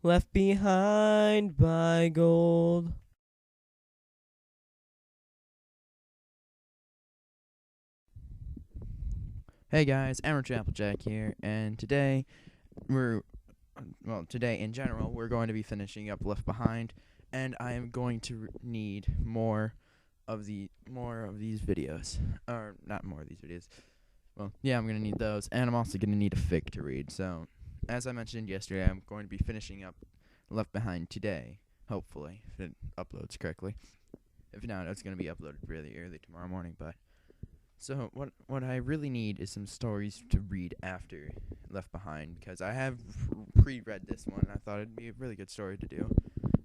left behind by gold. Hey guys, Amateur Applejack here, and today today in general, we're going to be finishing up Left Behind, and I am going to need more of these videos, or not more of these videos. Well, yeah, I'm gonna need those, and I'm also gonna need a fic to read. So, as I mentioned yesterday, I'm going to be finishing up Left Behind today, hopefully, if it uploads correctly. If not, it's gonna be uploaded really early tomorrow morning, but. So what I really need is some stories to read after Left Behind, because I have pre-read this one and I thought it'd be a really good story to do.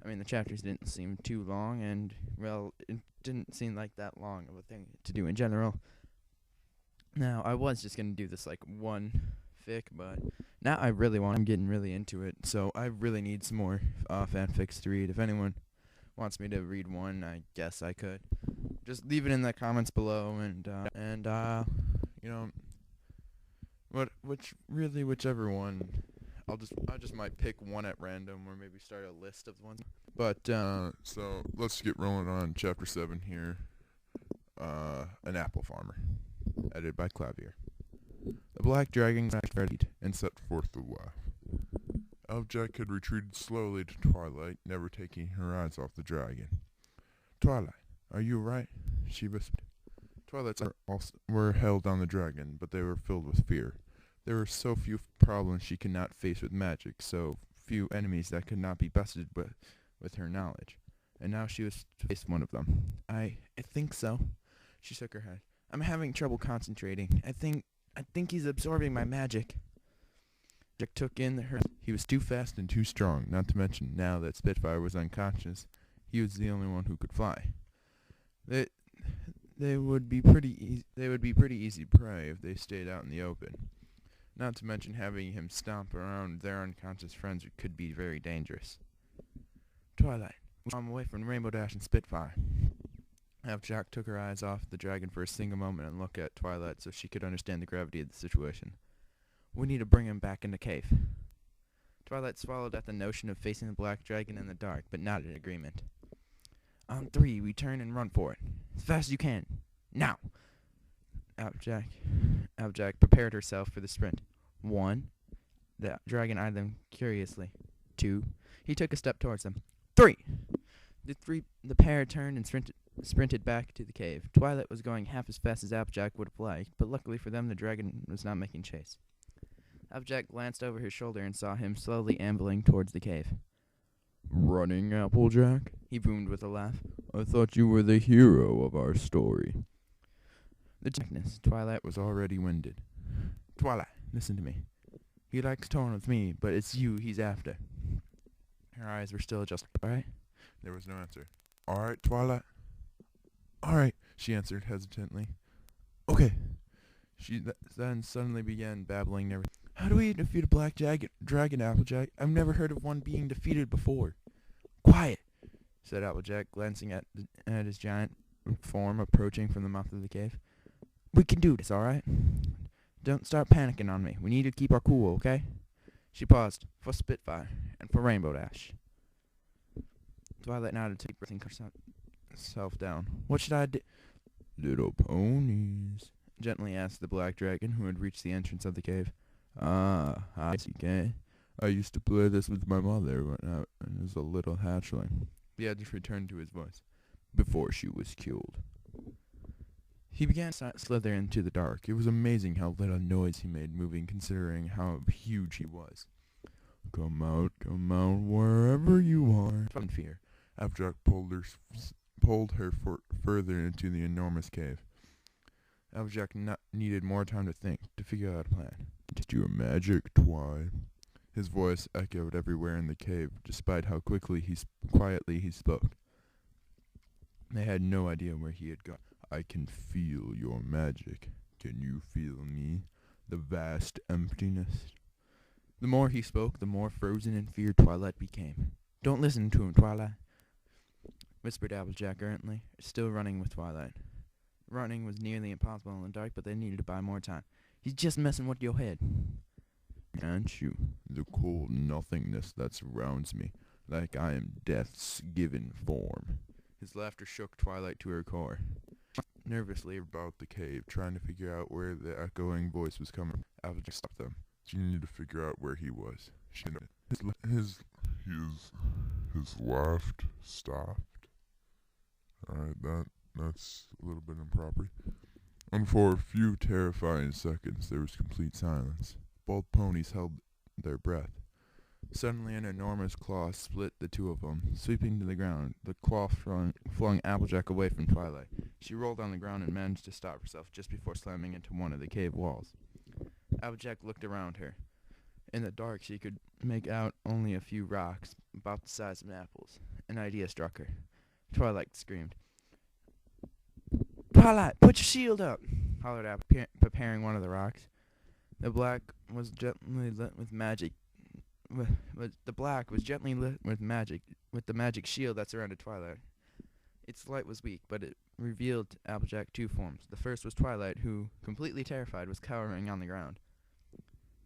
I mean, the chapters didn't seem too long, and well, it didn't seem like that long of a thing to do in general. Now, I was just gonna do this like one fic, but now I'm getting really into it, so I really need some more fanfics to read. If anyone wants me to read one, I guess I could. Just leave it in the comments below, and you know, whichever one. I just might pick one at random, or maybe start a list of ones. But so let's get rolling on chapter 7 here. An apple farmer, edited by Clavier. The black dragon readied and set forth to laugh. Elfjack had retreated slowly to Twilight, never taking her eyes off the dragon. Twilight, are you right? She whispered. Twilight's eyes were held on the dragon, but they were filled with fear. There were so few problems she could not face with magic, so few enemies that could not be bested with her knowledge. And now she was to face one of them. I think so. She shook her head. I'm having trouble concentrating. I think he's absorbing my magic. Jack took in her. He was too fast and too strong, not to mention now that Spitfire was unconscious, he was the only one who could fly. They would be pretty easy prey if they stayed out in the open. Not to mention having him stomp around their unconscious friends could be very dangerous. Twilight, I'm away from Rainbow Dash and Spitfire. Jack took her eyes off the dragon for a single moment and looked at Twilight so she could understand the gravity of the situation. We need to bring him back in the cave. Twilight swallowed at the notion of facing the black dragon in the dark, but nodded in agreement. On 3, we turn and run for it. As fast as you can. Now! Applejack prepared herself for the sprint. 1. The dragon eyed them curiously. 2. He took a step towards them. 3! The pair turned and sprinted back to the cave. Twilight was going half as fast as Applejack would have liked, but luckily for them, the dragon was not making chase. Applejack glanced over his shoulder and saw him slowly ambling towards the cave. Running, Applejack? He boomed with a laugh. I thought you were the hero of our story. The darkness. Twilight was already winded. Twilight, listen to me. He likes torn with me, but it's you he's after. Her eyes were still adjusted. Alright? There was no answer. Alright, Twilight? Alright, she answered hesitantly. Okay. She then suddenly began babbling never. How do we defeat a black dragon, Applejack? I've never heard of one being defeated before. Quiet, said Applejack, glancing at his giant form approaching from the mouth of the cave. We can do this, alright? Don't start panicking on me. We need to keep our cool, okay? She paused, for Spitfire, and for Rainbow Dash. Twilight nodded to breathing herself down. What should I do? Little ponies, gently asked the black dragon, who had reached the entrance of the cave. I see, okay. I used to play this with my mother when I was a little hatchling. The edge returned to his voice. Before she was killed. He began to slither into the dark. It was amazing how little noise he made moving, considering how huge he was. Come out, wherever you are. In fear, Applejack pulled her further into the enormous cave. Applejack needed more time to think, to figure out a plan. Did your magic, Twi? His voice echoed everywhere in the cave, despite how quietly he spoke. They had no idea where he had gone. I can feel your magic. Can you feel me? The vast emptiness. The more he spoke, the more frozen in fear Twilight became. Don't listen to him, Twilight, whispered Applejack urgently, still running with Twilight. Running was nearly impossible in the dark, but they needed to buy more time. He's just messing with your head. Can't you? The cold nothingness that surrounds me, like I am death's given form. His laughter shook Twilight to her core. Nervously about the cave, trying to figure out where the echoing voice was coming. Applejack stopped them. She needed to figure out where he was. His laugh stopped. Alright, that's a little bit improper. And for a few terrifying seconds, there was complete silence. Both ponies held their breath. Suddenly, an enormous claw split the two of them, sweeping to the ground. The claw flung Applejack away from Twilight. She rolled on the ground and managed to stop herself just before slamming into one of the cave walls. Applejack looked around her. In the dark, she could make out only a few rocks, about the size of apples. An idea struck her. Twilight screamed. "Twilight, put your shield up!" hollered out, preparing one of the rocks. The black was gently lit with magic. The black was gently lit with the magic shield that surrounded Twilight. Its light was weak, but it revealed to Applejack two forms. The first was Twilight, who, completely terrified, was cowering on the ground.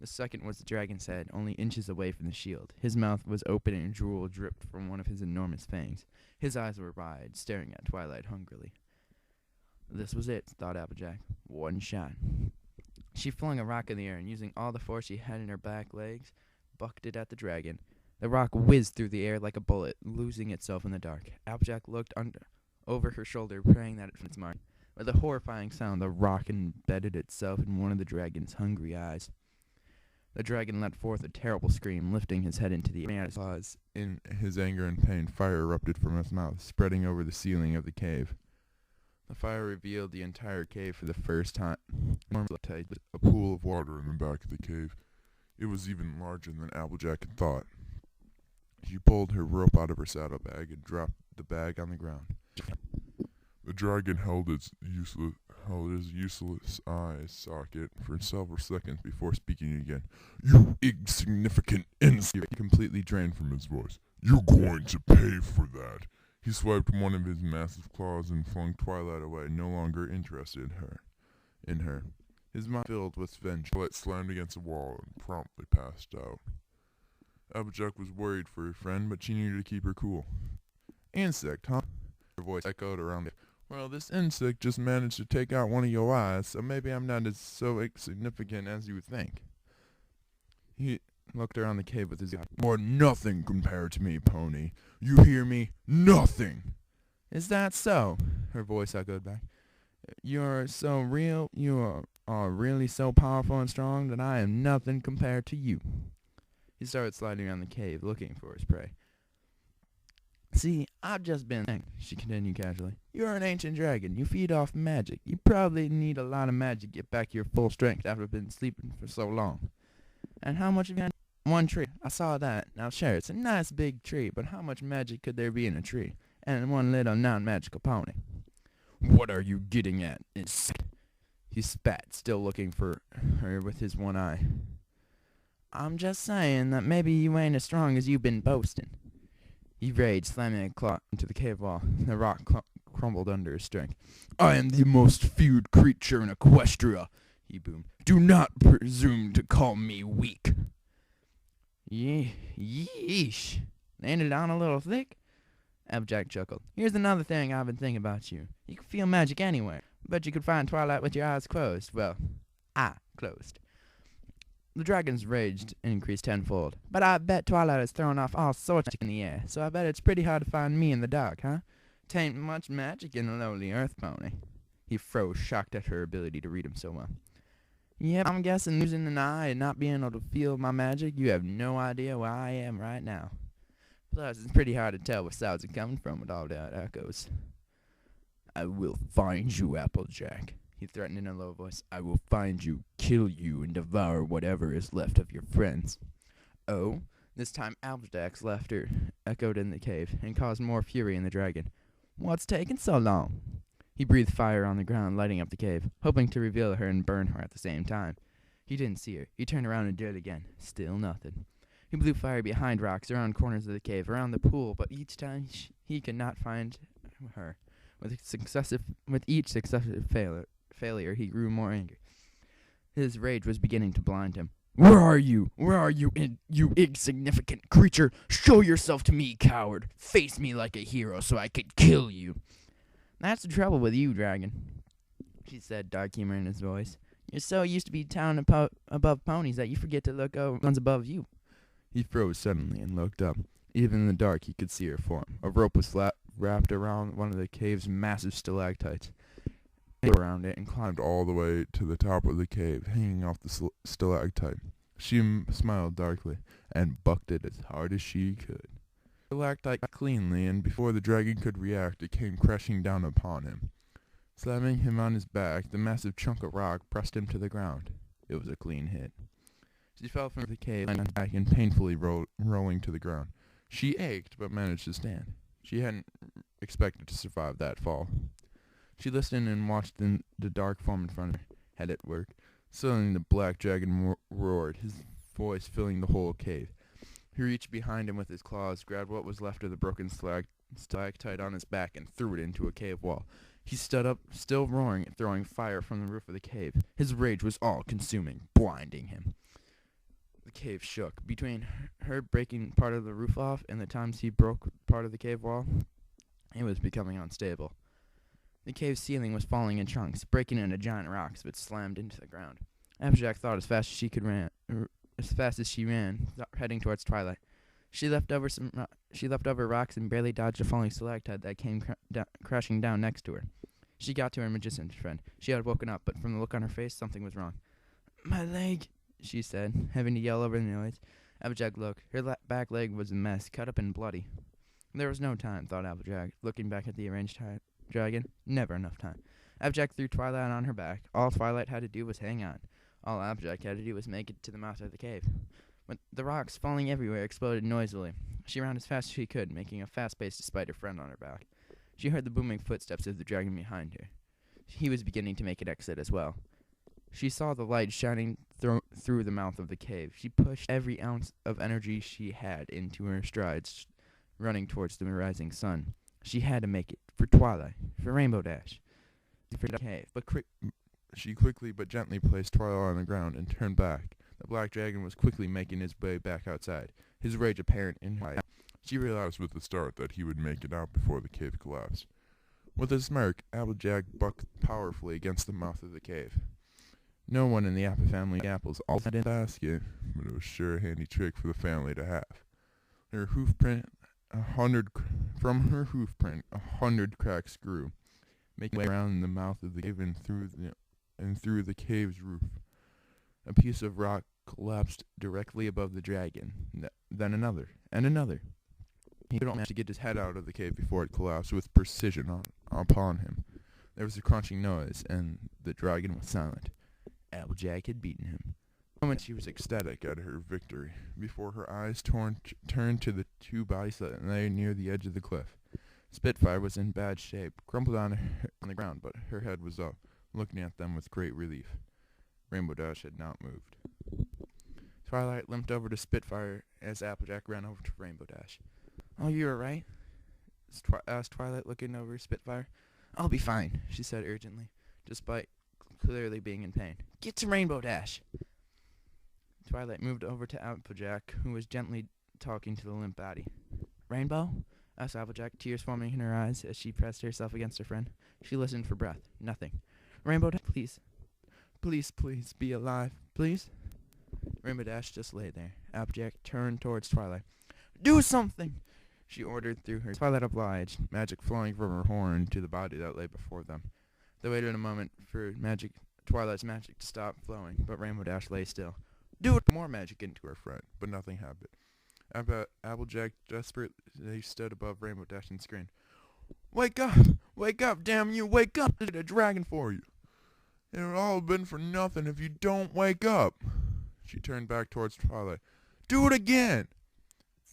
The second was the dragon's head, only inches away from the shield. His mouth was open and drool dripped from one of his enormous fangs. His eyes were wide, staring at Twilight hungrily. This was it, thought Applejack. One shot. She flung a rock in the air, and using all the force she had in her back legs, bucked it at the dragon. The rock whizzed through the air like a bullet, losing itself in the dark. Applejack looked over her shoulder, praying that it found its mark. With a horrifying sound, the rock embedded itself in one of the dragon's hungry eyes. The dragon let forth a terrible scream, lifting his head into the air. In his anger and pain, fire erupted from his mouth, spreading over the ceiling of the cave. The fire revealed the entire cave for the first time. A pool of water in the back of the cave. It was even larger than Applejack had thought. She pulled her rope out of her saddlebag and dropped the bag on the ground. The dragon held his useless eye socket for several seconds before speaking again. "You insignificant insect!" He completely drained from his voice. "You're going to pay for that." He swiped one of his massive claws and flung Twilight away, no longer interested in her. His mind filled with vengeance. Twilight slammed against a wall and promptly passed out. Applejack was worried for her friend, but she needed to keep her cool. "Insect, huh?" Her voice echoed around the... "Well, this insect just managed to take out one of your eyes, so maybe I'm not as so insignificant as you would think." He looked around the cave with his eyes. "You're nothing compared to me, pony. You hear me? Nothing!" "Is that so?" her voice echoed back. "You're so real, you are really so powerful and strong that I am nothing compared to you." He started sliding around the cave, looking for his prey. "See, I've just been thinking," she continued casually. "You're an ancient dragon. You feed off magic. You probably need a lot of magic to get back to your full strength after been sleeping for so long. And how much have you had?" "One tree. I saw that. Now sure, it's a nice big tree, but how much magic could there be in a tree? And in one little non-magical pony?" "What are you getting at?" He spat, still looking for her with his one eye. "I'm just saying that maybe you ain't as strong as you've been boasting." He raged, slamming a claw into the cave wall. The rock crumbled under his strength. "I am the most feared creature in Equestria," he boomed. "Do not presume to call me weak." Yeesh. Landed on a little thick? Applejack chuckled. "Here's another thing I've been thinking about you. You can feel magic anywhere. Bet you could find Twilight with your eyes closed. Well, closed." The dragon's rage increased tenfold. "But I bet Twilight is throwing off all sorts of magic in the air, so I bet it's pretty hard to find me in the dark, huh? Tain't much magic in a lowly earth pony." He froze, shocked at her ability to read him so well. "Yep, I'm guessing losing an eye and not being able to feel my magic, you have no idea where I am right now. Plus, it's pretty hard to tell what sides are coming from with all that echoes." "I will find you, Applejack," he threatened in a low voice. "I will find you, kill you, and devour whatever is left of your friends." "Oh?" This time Applejack's laughter echoed in the cave and caused more fury in the dragon. "What's taking so long?" He breathed fire on the ground, lighting up the cave, hoping to reveal her and burn her at the same time. He didn't see her. He turned around and did it again. Still nothing. He blew fire behind rocks, around corners of the cave, around the pool, but each time he could not find her. With each successive failure, he grew more angry. His rage was beginning to blind him. Where are you? Where are you, you insignificant creature? Show yourself to me, coward. Face me like a hero so I could kill you. That's the trouble with you, dragon, she said, dark humor in his voice. You're so used to be towering above ponies that you forget to look over ones above you. He froze suddenly and looked up. Even in the dark, he could see her form. A rope was wrapped around one of the cave's massive stalactites. He around it and climbed all the way to the top of the cave, hanging off the stalactite. She smiled darkly and bucked it as hard as she could. The stalactite cleanly, and before the dragon could react, it came crashing down upon him. Slamming him on his back, the massive chunk of rock pressed him to the ground. It was a clean hit. She fell from the cave and back and painfully rolling to the ground. She ached, but managed to stand. She hadn't expected to survive that fall. She listened and watched the dark form in front of her head at work. Suddenly the black dragon roared, his voice filling the whole cave. He reached behind him with his claws, grabbed what was left of the broken stalactite on his back, and threw it into a cave wall. He stood up, still roaring, throwing fire from the roof of the cave. His rage was all-consuming, blinding him. The cave shook. Between her breaking part of the roof off and the times he broke part of the cave wall, it was becoming unstable. The cave's ceiling was falling in chunks, breaking into giant rocks, which slammed into the ground. Applejack thought as fast as she ran, heading towards twilight. She left over rocks and barely dodged a falling stalactite that came crashing down next to her. She got to her magician's friend. She had woken up, but from the look on her face, something was wrong. "My leg," she said, having to yell over the noise. Applejack looked. Her back leg was a mess, cut up and bloody. There was no time, thought Applejack, looking back at the arranged dragon. Never enough time. Applejack threw Twilight on her back. All Twilight had to do was hang on. All Applejack had to do was make it to the mouth of the cave. But the rocks, falling everywhere, exploded noisily. She ran as fast as she could, making a fast pace despite her friend on her back. She heard the booming footsteps of the dragon behind her. He was beginning to make an exit as well. She saw the light shining through the mouth of the cave. She pushed every ounce of energy she had into her strides, running towards the rising sun. She had to make it, for Twilight, for Rainbow Dash, for the cave. But she quickly but gently placed Twilight on the ground and turned back. The black dragon was quickly making his way back outside, his rage apparent in her eyes. She realized with a start that he would make it out before the cave collapsed. With a smirk, Applejack bucked powerfully against the mouth of the cave. No one in the Apple family apples all had in the basket, but it was sure a handy trick for the family to have. From her hoofprint, 100 cracks grew, making way around the mouth of the cave and through the cave's roof. A piece of rock collapsed directly above the dragon, then another, and another. He could manage to get his head out of the cave before it collapsed with precision upon him. There was a crunching noise, and the dragon was silent. Applejack had beaten him. For a moment she was ecstatic at her victory, before her eyes turned to the two bodies that lay near the edge of the cliff. Spitfire was in bad shape, crumpled on the ground, but her head was up, looking at them with great relief. Rainbow Dash had not moved. Twilight limped over to Spitfire as Applejack ran over to Rainbow Dash. "Oh, you all right?" asked Twilight, looking over Spitfire. "I'll be fine," she said urgently, despite clearly being in pain. "Get to Rainbow Dash." Twilight moved over to Applejack, who was gently talking to the limp body. "Rainbow?" asked Applejack, tears forming in her eyes as she pressed herself against her friend. She listened for breath. Nothing. "Rainbow Dash, please. Please, be alive, please." Rainbow Dash just lay there. Applejack turned towards Twilight. "Do something!" she ordered through her. Twilight obliged, magic flowing from her horn to the body that lay before them. They waited a moment for Twilight's magic to stop flowing, but Rainbow Dash lay still. "Do it!" More magic into her friend, but nothing happened. Applejack desperately stood above Rainbow Dash and screamed, Wake up, damn you, wake up! There's a dragon for you! It would all have been for nothing if you don't wake up!" She turned back towards Twilight. "Do it again!"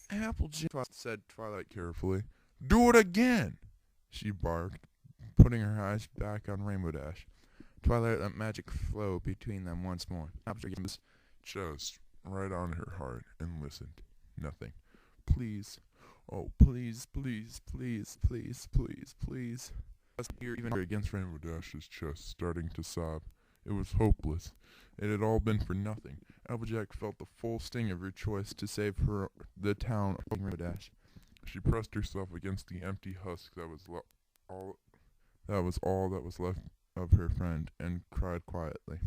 "Applejack," said Twilight carefully. "Do it again!" she barked, putting her eyes back on Rainbow Dash. Twilight let magic flow between them once more. Applejack was just right on her heart and listened. Nothing. "Please. Oh, please. Even against Rainbow Dash's chest, starting to sob. It was hopeless. It had all been for nothing. Applejack felt the full sting of her choice to save the town of Rainbow Dash. She pressed herself against the empty husk that was all that was left of her friend, and cried quietly.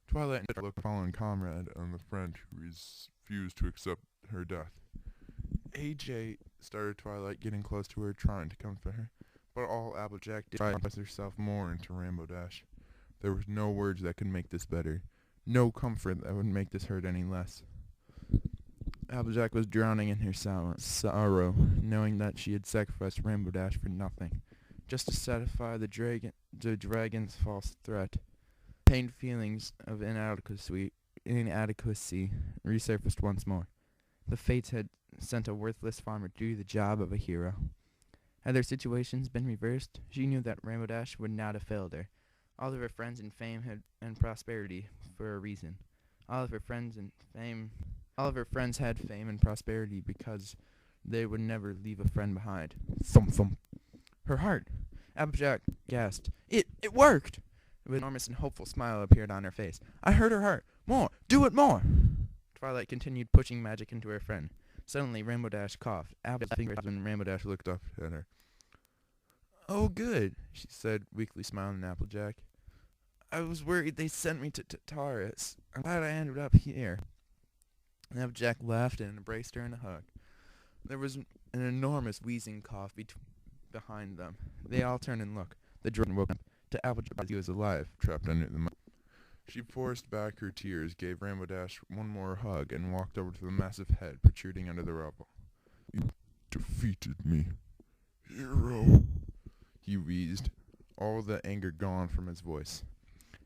Twilight looked at a fallen comrade and the friend who refused to accept her death. AJ, started Twilight, getting close to her, trying to comfort her, but all Applejack did was press herself more into Rainbow Dash. There was no words that could make this better, no comfort that would make this hurt any less. Applejack was drowning in her sorrow, knowing that she had sacrificed Rainbow Dash for nothing, just to satisfy the dragon's false threat. Pained feelings of inadequacy resurfaced once more. The fates had sent a worthless farmer to do the job of a hero. Had their situations been reversed, she knew that Rainbow Dash would not have failed her. All of her friends in fame and prosperity for a reason. All of her friends had fame and prosperity because they would never leave a friend behind. Thump thump. Her heart. Applejack gasped. It worked! An enormous and hopeful smile appeared on her face. I heard her heart. More! Do it more! Twilight continued pushing magic into her friend. Suddenly, Rainbow Dash coughed. Applejack fingered when Rainbow Dash looked up at her. Oh, good, she said, weakly smiling at Applejack. I was worried they sent me to Taurus. I'm glad I ended up here. And Applejack laughed and embraced her in a hug. There was an enormous wheezing cough behind them. They all turned and looked. The dragon woke up. To Applejack, he was alive, trapped under the mud. She forced back her tears, gave Rainbow Dash one more hug, and walked over to the massive head protruding under the rubble. You defeated me, hero, he wheezed, all the anger gone from his voice.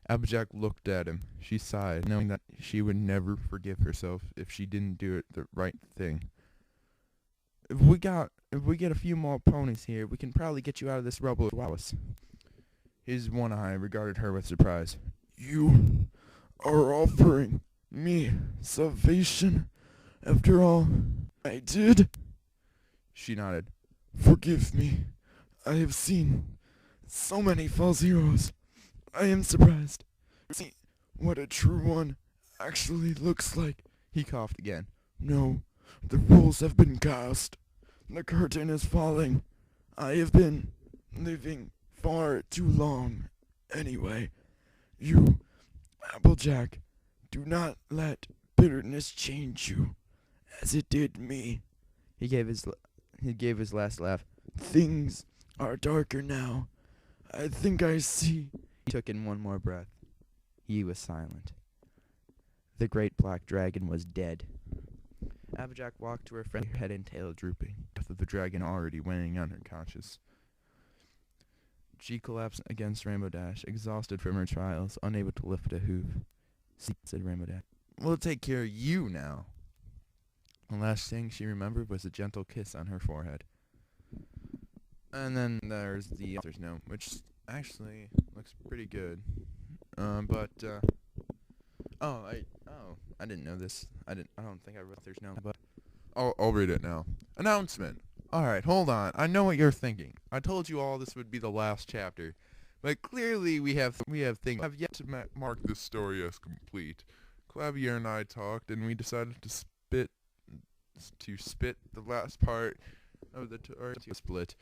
Applejack looked at him. She sighed, knowing that she would never forgive herself if she didn't do it the right thing. If we get a few more ponies here, we can probably get you out of this rubble as well. His one eye regarded her with surprise. You are offering me salvation after all I did? She nodded. Forgive me. I have seen so many false heroes. I am surprised. See what a true one actually looks like. He coughed again. No, the rules have been cast. The curtain is falling. I have been living far too long. Anyway, you, Applejack, do not let bitterness change you, as it did me. He gave his last laugh. Things are darker now. I think I see. He took in one more breath. He was silent. The great black dragon was dead. Applejack walked to her friend, her head and tail drooping, death of the dragon already weighing on her conscience. She collapsed against Rainbow Dash, exhausted from her trials, unable to lift a hoof. See, said Rainbow Dash. We'll take care of you now. The last thing she remembered was a gentle kiss on her forehead. And then there's the author's note, which actually looks pretty good. I didn't know this. I don't think I wrote there's no, but I'll read it now. Announcement. Alright, hold on. I know what you're thinking. I told you all this would be the last chapter. But clearly we have things have yet to mark this story as complete. Clavier and I talked, and we decided to spit the last part of the split.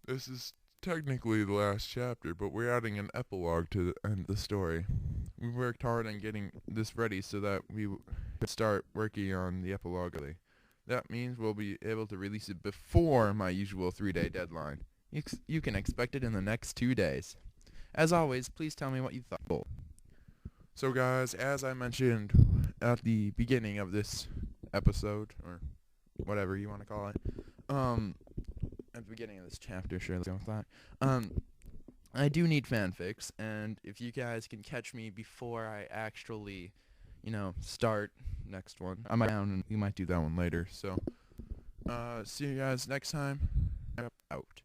This is technically the last chapter, but we're adding an epilogue to end the story. We worked hard on getting this ready so that we could start working on the epilogue early. That means we'll be able to release it before my usual 3-day deadline. You can expect it in the next 2 days. As always, please tell me what you thought. So guys, as I mentioned at the beginning of this episode, or whatever you want to call it, at the beginning of this chapter, sure, let's go with that. I do need fanfics, and if you guys can catch me before I actually, start next one, I'm down, and we might do that one later. So, see you guys next time. Out.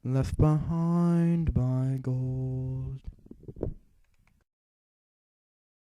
Left behind by gold.